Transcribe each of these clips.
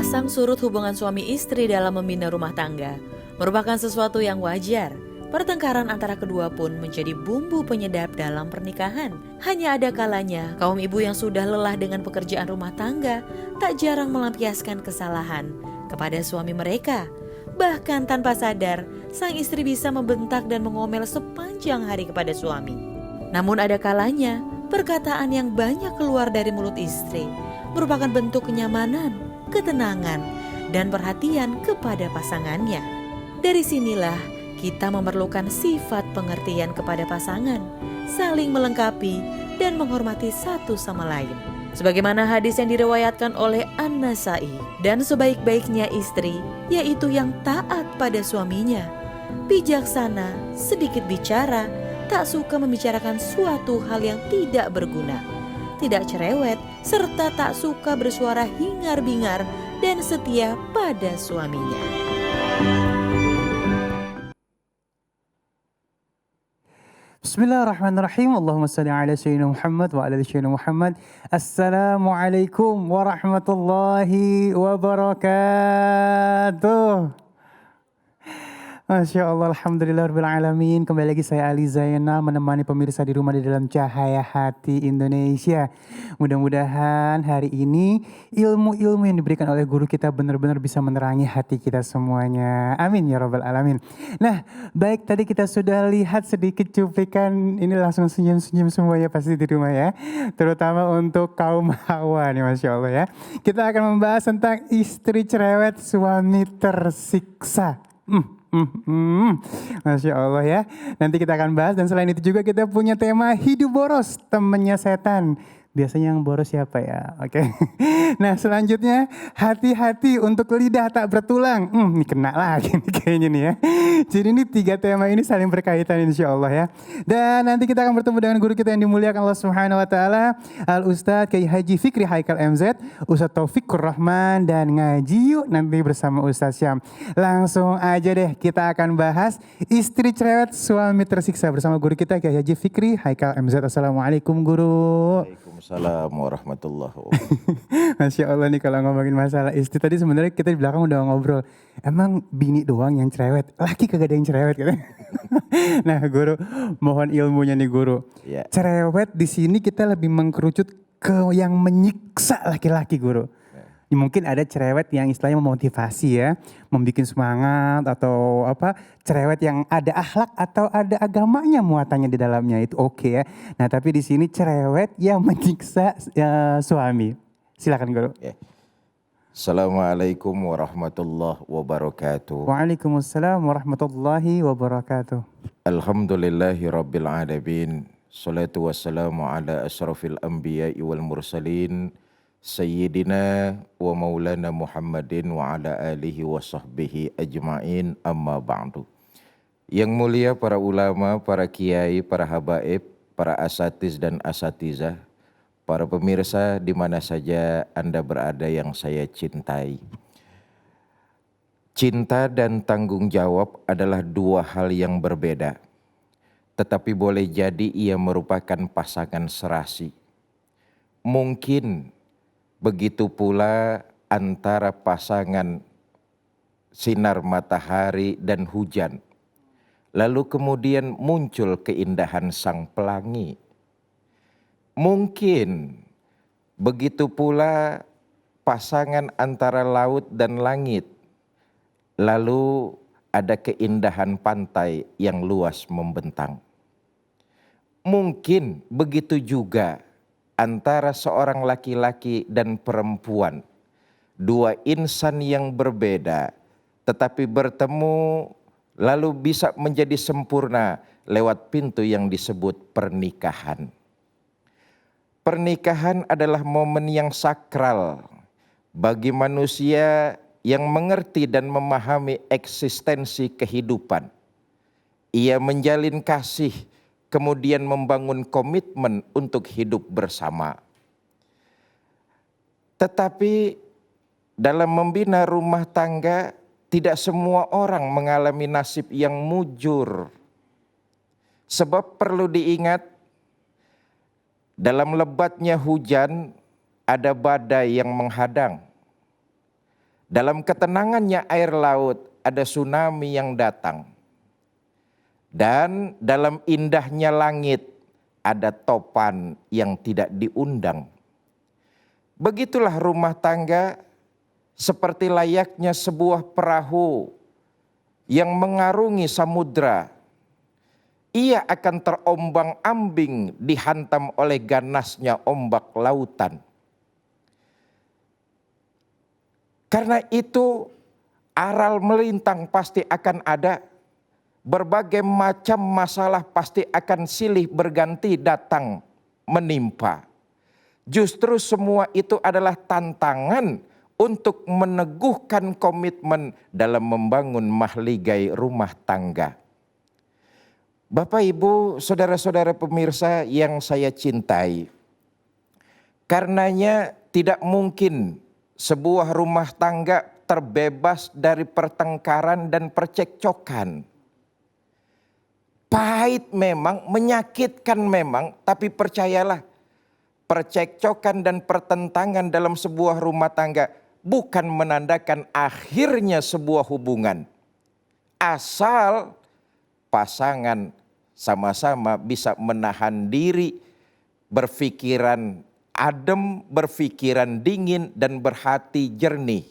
Pasang surut hubungan suami istri dalam membina rumah tangga merupakan sesuatu yang wajar. Pertengkaran antara kedua pun menjadi bumbu penyedap dalam pernikahan. Hanya ada kalanya kaum ibu yang sudah lelah dengan pekerjaan rumah tangga tak jarang melampiaskan kesalahan kepada suami mereka. Bahkan tanpa sadar, sang istri bisa membentak dan mengomel sepanjang hari kepada suami. Namun ada kalanya perkataan yang banyak keluar dari mulut istri merupakan bentuk kenyamanan, ketenangan, dan perhatian kepada pasangannya. Dari sinilah kita memerlukan sifat pengertian kepada pasangan, saling melengkapi dan menghormati satu sama lain. Sebagaimana hadis yang diriwayatkan oleh An-Nasa'i, dan sebaik-baiknya istri yaitu yang taat pada suaminya, bijaksana, sedikit bicara, tak suka membicarakan suatu hal yang tidak berguna, tidak cerewet, serta tak suka bersuara hingar-bingar dan setia pada suaminya. Bismillahirrahmanirrahim. Allahumma salli ala sayyidina Muhammad wa ala ali sayyidina Muhammad. Assalamualaikum warahmatullahi wabarakatuh. Masya Allah, alhamdulillahirrahmanirrahim. Kembali lagi saya Ali Zainal menemani pemirsa di rumah di dalam cahaya hati Indonesia. Mudah-mudahan hari ini ilmu-ilmu yang diberikan oleh guru kita benar-benar bisa menerangi hati kita semuanya. Amin ya rabbal alamin. Nah, baik, tadi kita sudah lihat sedikit cuplikan, ini langsung senyum-senyum semuanya pasti di rumah ya. Terutama untuk kaum hawa nih, Masya Allah ya. Kita akan membahas tentang istri cerewet, suami tersiksa. Masya Allah ya. Nanti kita akan bahas, dan selain itu juga kita punya tema hidup boros, temennya setan. Biasanya yang boros siapa ya? Oke. Nah, selanjutnya hati-hati untuk lidah tak bertulang. Ini kena lagi nih kayaknya nih ya. Jadi ini 3 tema ini saling berkaitan insya Allah ya. Dan nanti kita akan bertemu dengan guru kita yang dimuliakan Allah Subhanahu Wa Taala, Al Ustadz Kiai Haji Fikri Haikal MZ, Ustadz Taufikur Rahman, dan ngaji yuk nanti bersama Ustadz Syam. Langsung aja deh kita akan bahas istri cerewet, suami tersiksa bersama guru kita Kiai Haji Fikri Haikal MZ. Assalamualaikum guru. Assalamualaikum warahmatullahi wabarakatuh. Masya Allah nih kalau ngomongin masalah istri, tadi sebenarnya kita di belakang udah ngobrol. Emang bini doang yang cerewet, laki kagak ada yang cerewet gitu. Nah guru, mohon ilmunya nih guru. Ya. Cerewet di sini kita lebih mengkerucut ke yang menyiksa laki-laki guru. Mungkin ada cerewet yang istilahnya memotivasi ya, membuat semangat atau apa, cerewet yang ada akhlak atau ada agamanya muatannya di dalamnya, itu oke ya. Nah tapi di sini cerewet yang menyiksa suami. Silakan guru. Ya. Assalamualaikum warahmatullahi wabarakatuh. Waalaikumsalam warahmatullahi wabarakatuh. Alhamdulillahi rabbil alamin. Salatu wassalamu ala asrafil anbiya'i wal mursalin. Sayyidina wa maulana Muhammadin wa ala alihi wa sahbihi ajma'in, amma ba'du. Yang mulia para ulama, para kiai, para habaib, para asatiz dan asatizah, para pemirsa di mana saja Anda berada yang saya cintai. Cinta dan tanggung jawab adalah 2 hal yang berbeda, tetapi boleh jadi ia merupakan pasangan serasi. Mungkin begitu pula antara pasangan sinar matahari dan hujan. Lalu kemudian muncul keindahan sang pelangi. Mungkin begitu pula pasangan antara laut dan langit. Lalu ada keindahan pantai yang luas membentang. Mungkin begitu juga antara seorang laki-laki dan perempuan, 2 insan yang berbeda, tetapi bertemu lalu bisa menjadi sempurna lewat pintu yang disebut pernikahan. Pernikahan adalah momen yang sakral bagi manusia yang mengerti dan memahami eksistensi kehidupan. Ia menjalin kasih, kemudian membangun komitmen untuk hidup bersama. Tetapi dalam membina rumah tangga, tidak semua orang mengalami nasib yang mujur. Sebab perlu diingat, dalam lebatnya hujan ada badai yang menghadang. Dalam ketenangannya air laut ada tsunami yang datang. Dan dalam indahnya langit ada topan yang tidak diundang. Begitulah rumah tangga seperti layaknya sebuah perahu yang mengarungi samudra. Ia akan terombang-ambing dihantam oleh ganasnya ombak lautan. Karena itu aral melintang pasti akan ada. Berbagai macam masalah pasti akan silih berganti datang menimpa. Justru semua itu adalah tantangan untuk meneguhkan komitmen dalam membangun mahligai rumah tangga. Bapak, Ibu, saudara-saudara pemirsa yang saya cintai, karenanya tidak mungkin sebuah rumah tangga terbebas dari pertengkaran dan percekcokan. Pahit memang, menyakitkan memang, tapi percayalah, percekcokan dan pertentangan dalam sebuah rumah tangga bukan menandakan akhirnya sebuah hubungan. Asal pasangan sama-sama bisa menahan diri, berpikiran adem, berpikiran dingin, dan berhati jernih.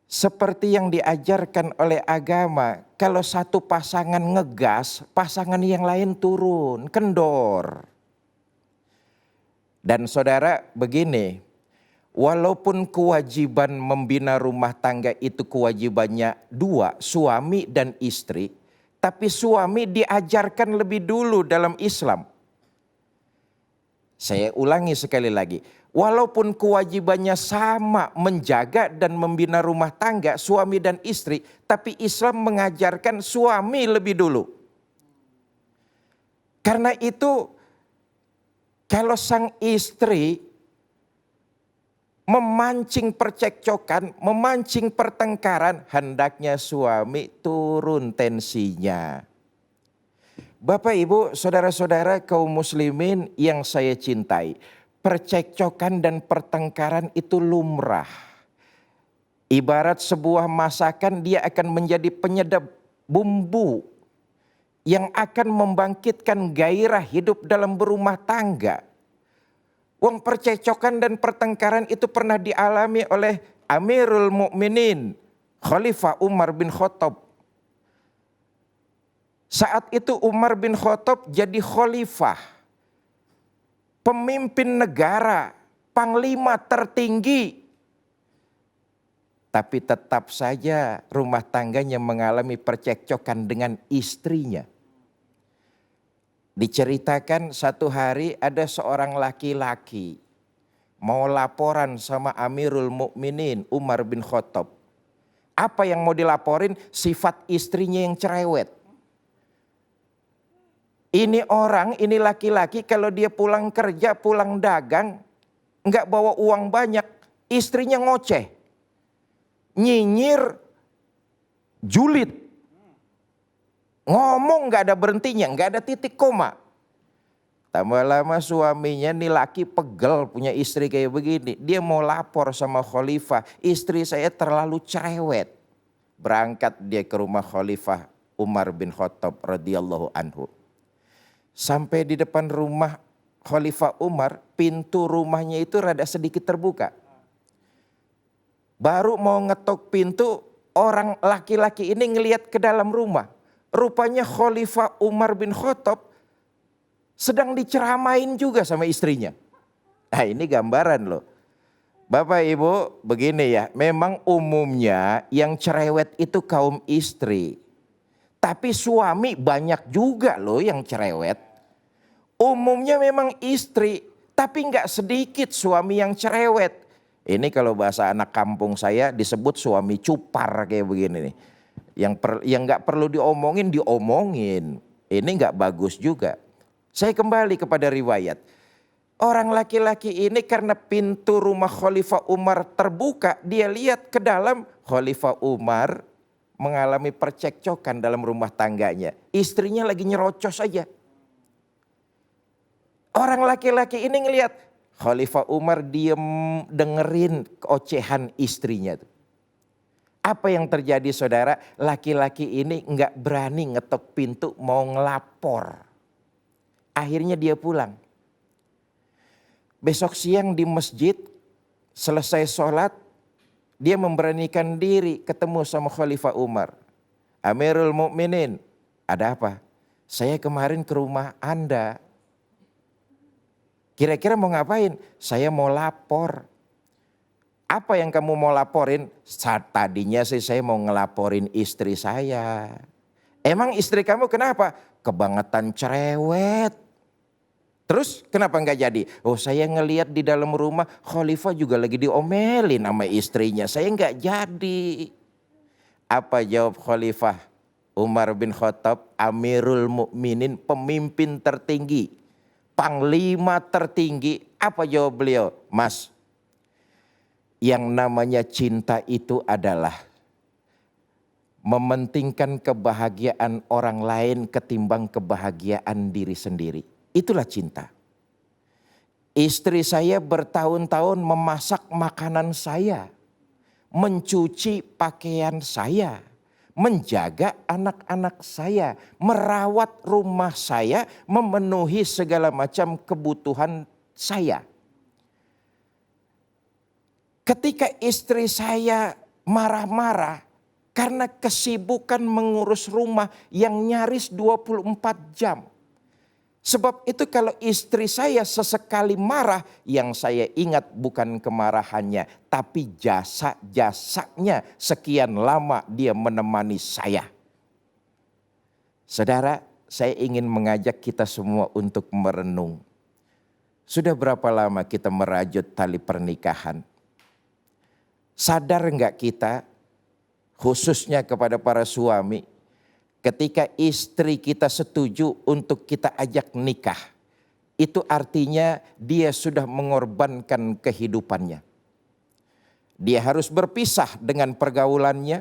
Seperti yang diajarkan oleh agama, kalau satu pasangan ngegas, pasangan yang lain turun, kendor. Dan saudara, begini, walaupun kewajiban membina rumah tangga itu kewajibannya dua, suami dan istri, tapi suami diajarkan lebih dulu dalam Islam. Saya ulangi sekali lagi, walaupun kewajibannya sama menjaga dan membina rumah tangga suami dan istri, tapi Islam mengajarkan suami lebih dulu. Karena itu kalau sang istri memancing percekcokan, memancing pertengkaran, hendaknya suami turun tensinya. Bapak, Ibu, saudara-saudara kaum muslimin yang saya cintai, percekcokan dan pertengkaran itu lumrah. Ibarat sebuah masakan, dia akan menjadi penyedap bumbu yang akan membangkitkan gairah hidup dalam berumah tangga. Wong percekcokan dan pertengkaran itu pernah dialami oleh Amirul Mukminin Khalifah Umar bin Khattab. Saat itu Umar bin Khattab jadi khalifah, pemimpin negara, panglima tertinggi. Tapi tetap saja rumah tangganya mengalami percekcokan dengan istrinya. Diceritakan satu hari ada seorang laki-laki mau laporan sama Amirul Mukminin Umar bin Khattab. Apa yang mau dilaporin? Sifat istrinya yang cerewet. Ini orang, ini laki-laki kalau dia pulang kerja, pulang dagang, enggak bawa uang banyak, istrinya ngoceh, nyinyir, julid. Ngomong enggak ada berhentinya, enggak ada titik koma. Tambah lama suaminya nih laki pegel punya istri kayak begini. Dia mau lapor sama khalifah, istri saya terlalu cerewet. Berangkat dia ke rumah khalifah Umar bin Khattab radhiyallahu anhu. Sampai di depan rumah Khalifah Umar, pintu rumahnya itu rada sedikit terbuka. Baru mau ngetok pintu, orang laki-laki ini ngelihat ke dalam rumah. Rupanya Khalifah Umar bin Khattab sedang diceramain juga sama istrinya. Nah, ini gambaran loh. Bapak Ibu, begini ya, memang umumnya yang cerewet itu kaum istri. Tapi suami banyak juga loh yang cerewet. Umumnya memang istri, tapi nggak sedikit suami yang cerewet. Ini kalau bahasa anak kampung saya disebut suami cupar kayak begini nih. Yang nggak perlu diomongin, diomongin. Ini nggak bagus juga. Saya kembali kepada riwayat. Orang laki-laki ini karena pintu rumah Khalifah Umar terbuka, dia lihat ke dalam, Khalifah Umar mengalami percekcokan dalam rumah tangganya. Istrinya lagi nyerocos aja. Orang laki-laki ini ngelihat Khalifah Umar diem dengerin ocehan istrinya tuh. Apa yang terjadi saudara? Laki-laki ini nggak berani ngetok pintu mau ngelapor. Akhirnya dia pulang. Besok siang di masjid selesai sholat, dia memberanikan diri ketemu sama Khalifah Umar. Amirul Mukminin, ada apa? Saya kemarin ke rumah Anda. Kira-kira mau ngapain? Saya mau lapor. Apa yang kamu mau laporin? Tadinya sih saya mau ngelaporin istri saya. Emang istri kamu kenapa? Kebangetan cerewet. Terus kenapa nggak jadi? Oh, saya ngelihat di dalam rumah Khalifah juga lagi diomelin sama istrinya. Saya nggak jadi. Apa jawab Khalifah Umar bin Khattab, Amirul Mukminin, pemimpin tertinggi, panglima tertinggi? Apa jawab beliau? Mas, yang namanya cinta itu adalah mementingkan kebahagiaan orang lain ketimbang kebahagiaan diri sendiri. Itulah cinta. Istri saya bertahun-tahun memasak makanan saya, mencuci pakaian saya, menjaga anak-anak saya, merawat rumah saya, memenuhi segala macam kebutuhan saya. Ketika istri saya marah-marah karena kesibukan mengurus rumah yang nyaris 24 jam. Sebab itu kalau istri saya sesekali marah, yang saya ingat bukan kemarahannya, tapi jasa-jasanya sekian lama dia menemani saya. Saudara, saya ingin mengajak kita semua untuk merenung. Sudah berapa lama kita merajut tali pernikahan? Sadar enggak kita, khususnya kepada para suami, ketika istri kita setuju untuk kita ajak nikah, itu artinya dia sudah mengorbankan kehidupannya. Dia harus berpisah dengan pergaulannya,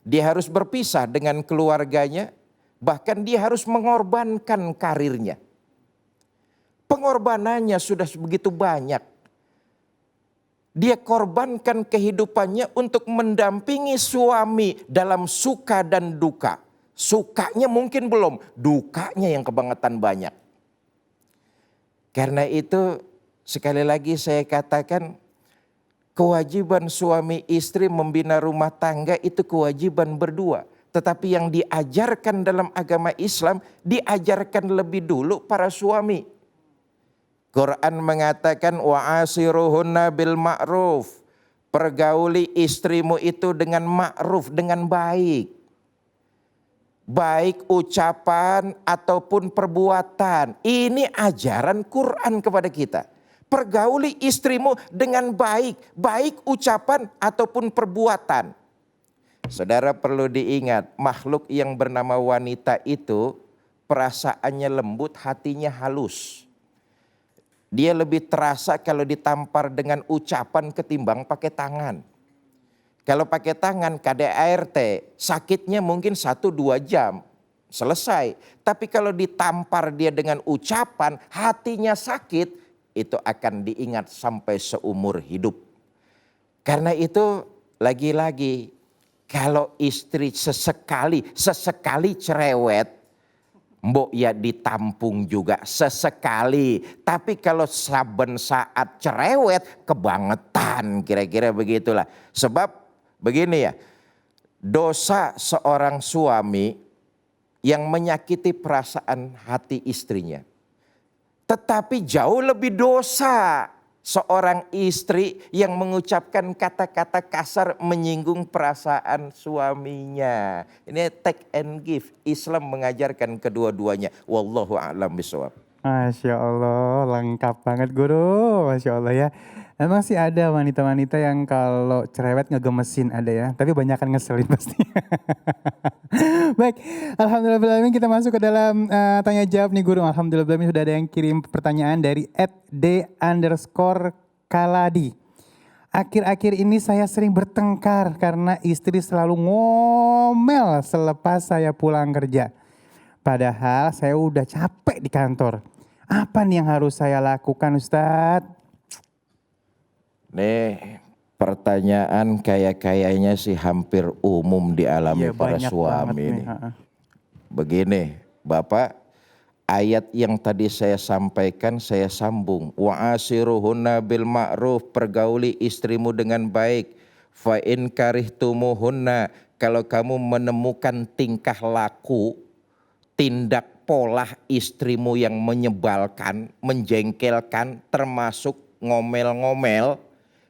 dia harus berpisah dengan keluarganya, bahkan dia harus mengorbankan karirnya. Pengorbanannya sudah begitu banyak. Dia korbankan kehidupannya untuk mendampingi suami dalam suka dan duka. Sukanya mungkin belum, dukanya yang kebangetan banyak. Karena itu sekali lagi saya katakan, kewajiban suami istri membina rumah tangga itu kewajiban berdua. Tetapi yang diajarkan dalam agama Islam, diajarkan lebih dulu para suami. Quran mengatakan wa'asiruhunna bil ma'ruf. Pergauli istrimu itu dengan ma'ruf, dengan baik. Baik ucapan ataupun perbuatan. Ini ajaran Quran kepada kita. Pergauli istrimu dengan baik. Baik ucapan ataupun perbuatan. Saudara perlu diingat, makhluk yang bernama wanita itu perasaannya lembut, hatinya halus. Dia lebih terasa kalau ditampar dengan ucapan ketimbang pakai tangan. Kalau pakai tangan KDART sakitnya mungkin 1-2 jam selesai. Tapi kalau ditampar dia dengan ucapan hatinya sakit, itu akan diingat sampai seumur hidup. Karena itu lagi-lagi kalau istri sesekali cerewet, mbok ya ditampung juga sesekali. Tapi kalau saben saat cerewet kebangetan, kira-kira begitulah. Sebab begini ya, dosa seorang suami yang menyakiti perasaan hati istrinya. Tetapi jauh lebih dosa seorang istri yang mengucapkan kata-kata kasar menyinggung perasaan suaminya. Ini take and give. Islam mengajarkan kedua-duanya. Wallahu a'lam bishawab. Masya Allah, lengkap banget guru. Masya Allah ya. Emang sih ada wanita-wanita yang kalau cerewet ngegemesin ada ya. Tapi banyak kan ngeselin pasti. Baik, alhamdulillah kita masuk ke dalam tanya jawab nih guru. Alhamdulillah sudah ada yang kirim pertanyaan dari @d_kaladi. Akhir-akhir ini saya sering bertengkar karena istri selalu ngomel selepas saya pulang kerja. Padahal saya udah capek di kantor. Apa nih yang harus saya lakukan Ustadz? Nih pertanyaan kayaknya sih hampir umum dialami Iya para banyak banget suami nih. ini. Begini, Bapak, ayat yang tadi saya sampaikan saya sambung. Wa asiruhunna bil ma'ruf, pergauli istrimu dengan baik. Fa in karihtumuhunna, kalau kamu menemukan tingkah laku, tindak pola istrimu yang menyebalkan, menjengkelkan, termasuk ngomel-ngomel.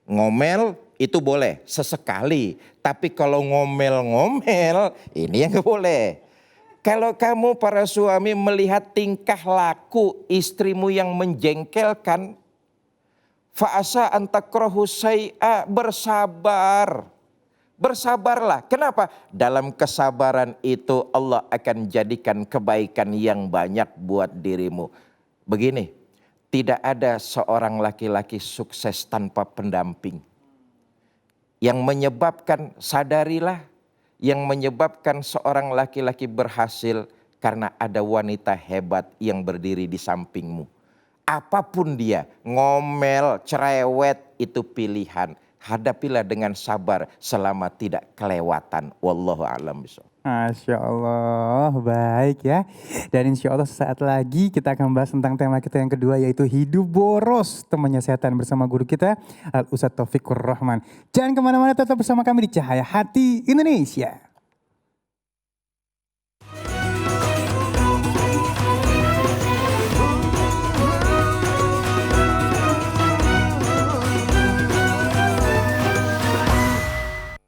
Ngomel itu boleh sesekali, tapi kalau ngomel-ngomel ini yang gak boleh. Kalau kamu para suami melihat tingkah laku istrimu yang menjengkelkan, fa'asa antakrahu syai'a, bersabar. Bersabarlah. Kenapa? Dalam kesabaran itu Allah akan jadikan kebaikan yang banyak buat dirimu. Begini, tidak ada seorang laki-laki sukses tanpa pendamping. Yang menyebabkan, sadarilah, yang menyebabkan seorang laki-laki berhasil karena ada wanita hebat yang berdiri di sampingmu. Apapun dia, ngomel, cerewet, itu pilihan. Hadapilah dengan sabar selama tidak kelewatan. Wallahu a'lam bishawab. Masya Allah, baik ya. Dan insya Allah sesaat lagi kita akan bahas tentang tema kita yang kedua yaitu hidup boros. Temannya setan bersama guru kita Al Ustadz Taufikur Rahman. Jangan kemana-mana, tetap bersama kami di Cahaya Hati Indonesia.